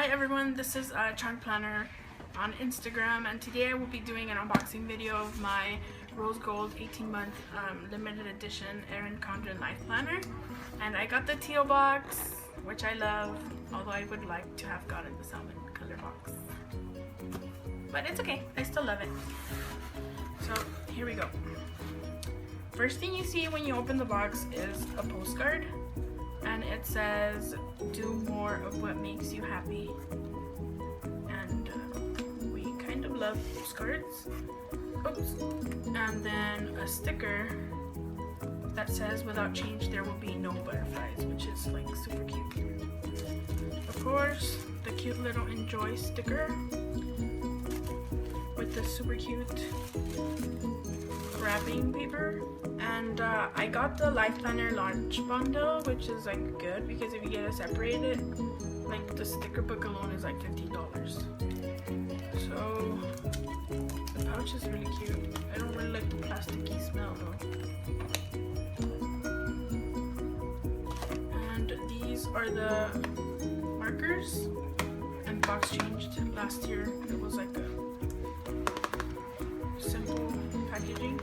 Hi everyone, this is Chunk Planner on Instagram, and today I will be doing an unboxing video of my Rose Gold 18-month limited edition Erin Condren Life Planner. And I got the teal box, which I love, although I would like to have gotten the salmon color box. But it's okay, I still love it. So here we go. First thing you see when you open the box is a postcard, and it says, "Do more of what makes you happy." And we kind of love postcards. Oops. And then a sticker that says, "Without change there will be no butterflies," which is like super cute. Of course, the cute little enjoy sticker with the super cute wrapping paper. And I got the Life Planner launch bundle, which is like good because if you get it separated, like the sticker book alone is like $15. So the pouch is really cute. I don't really like the plasticky smell though. And these are the markers, and the box changed last year. It was like a simple packaging.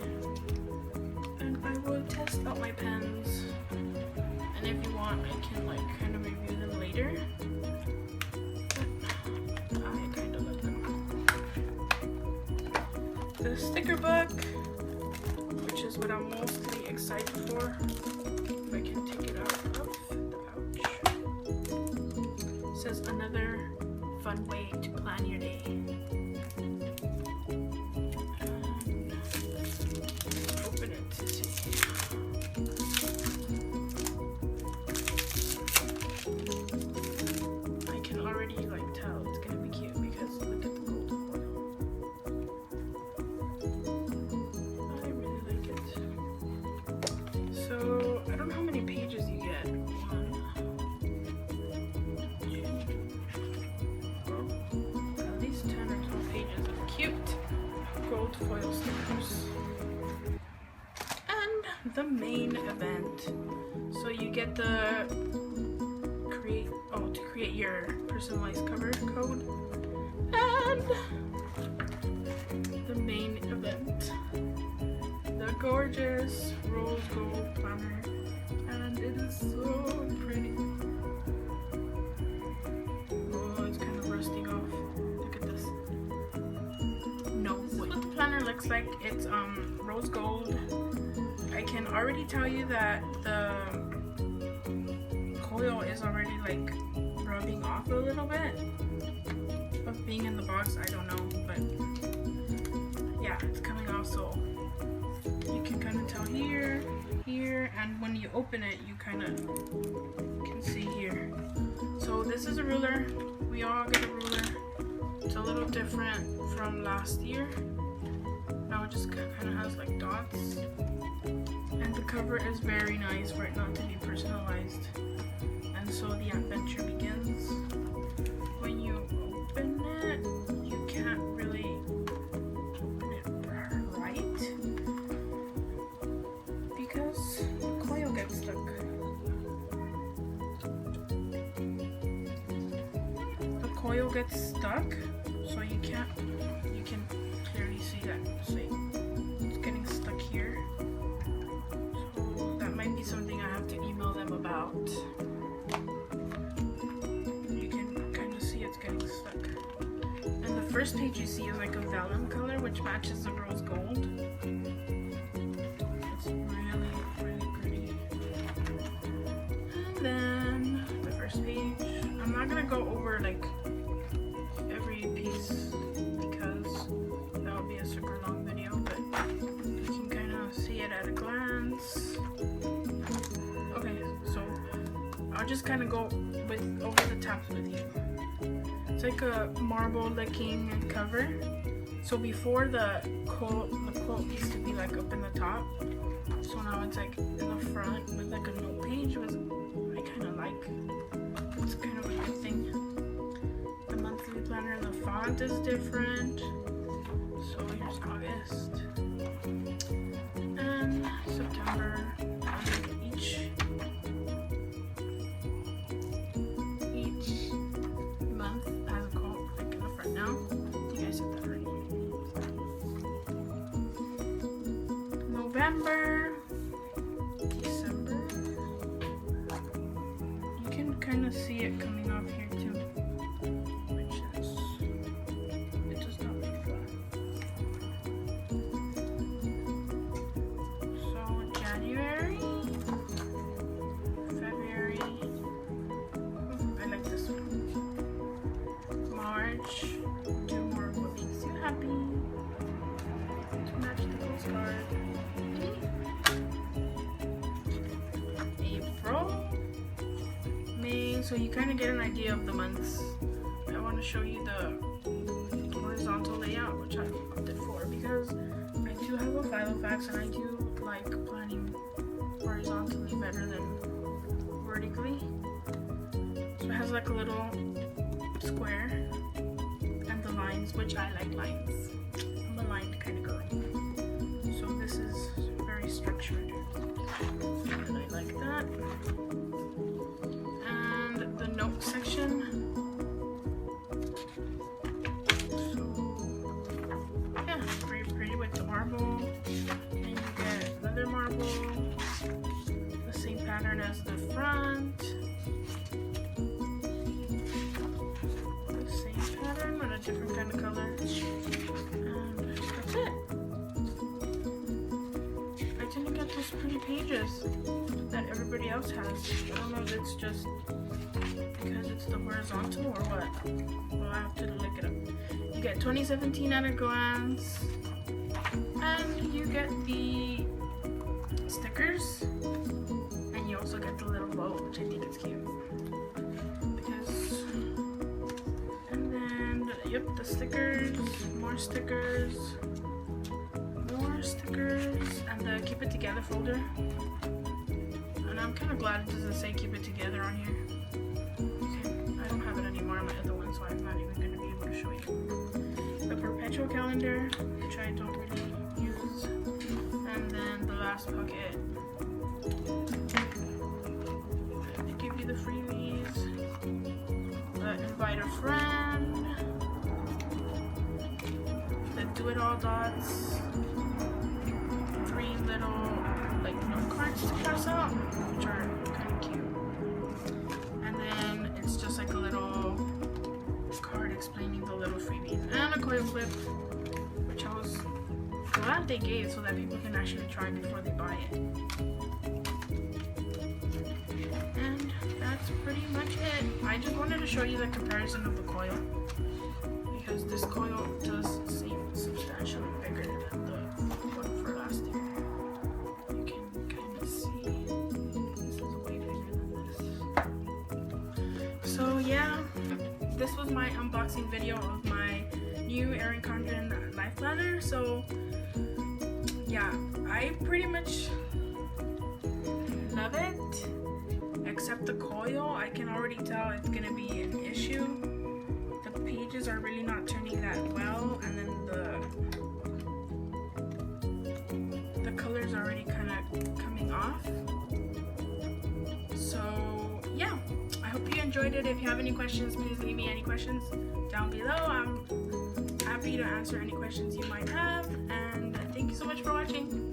And I will test out my pens, and if you want I can like kind of review them later, but I kind of love them. The sticker book, which is what I'm mostly excited for, if I can take it out of the pouch, says another fun way to plan your day. Gold foil stickers. And the main event. So you get the to create your personalized cover code. And the main event. The gorgeous Rose Gold planner. And it is so pretty. Oh, it's kind of rusting off. Look at this. What the planner looks like. It's rose gold. I can already tell you that the coil is already like rubbing off a little bit of being in the box. I don't know, but yeah, it's coming off, so you can kind of tell here, and when you open it you kind of can see here. So this is a ruler. We all get a ruler. It's a little different from last year. Now it just kind of has like dots, and the cover is very nice for it not to be personalized. And so the adventure begins. When you open it, you can't really open it right because the coil gets stuck. The coil gets stuck, so you can clearly see that. See, it's getting stuck here. So that might be something I have to email them about. You can kind of see it's getting stuck. And the first page you see is like a vellum color, which matches the rose gold. It's really, really pretty. And then the first page. I'm not gonna go over like every piece because that would be a super long video, but you can kind of see it at a glance. Okay, so I'll just kind of go over the top with you. It's like a marble looking cover. So before the quote used to be like up in the top, so now it's like in the front with like a note page, which I kind of like. It's kind of a good thing. The monthly planner, the font is different. So here's August and September, and each month November, December. You can kind of see it coming off here too, which is, it does not look flat. So January, February, I like this one. March, 2 more what makes you happy. To match the postcard. April, May, so you kind of get an idea of the months. I want to show you the horizontal layout, which I opted for because I do have a Filofax and I do like planning horizontally better than vertically. So it has like a little square and the lines, which I like lines. I'm a lined kind of girl. So this is very structured. And I like that. And the note section. So yeah, very pretty with the marble. And you get another marble. The same pattern as the front. Different kind of color, and that's it. I didn't get those pretty pages that everybody else has. I don't know if it's just because it's the horizontal or what. Well, I have to look it up. You get 2017 at a glance, and you get the stickers, and you also get the little bow, which I think is cute. Yep, the stickers, more stickers, and the keep it together folder. And I'm kind of glad it doesn't say keep it together on here. Okay, I don't have it anymore on my other one, so I'm not even going to be able to show you. The perpetual calendar, which I don't really use. And then the last pocket. They give you the freebies. Invite a friend. Do it all dots, 3 little like note cards to pass out, which are kind of cute. And then it's just like a little card explaining the little freebies and a coin flip, which I was glad they gave so that people can actually try before they buy it. And that's pretty much it. I just wanted to show you the comparison of the coil, because this coil does seem substantially bigger than the one for last year. You can kind of see this is way bigger than this. So yeah, this was my unboxing video of my new Erin Condren life planner. So yeah, I pretty much love it, except the coil. I can already tell it's gonna be an issue. The pages are really not turning that well, and then the color's already kind of coming off. So yeah, I hope you enjoyed it. If you have any questions, please leave me any questions down below. I'm happy to answer any questions you might have, and thank you so much for watching.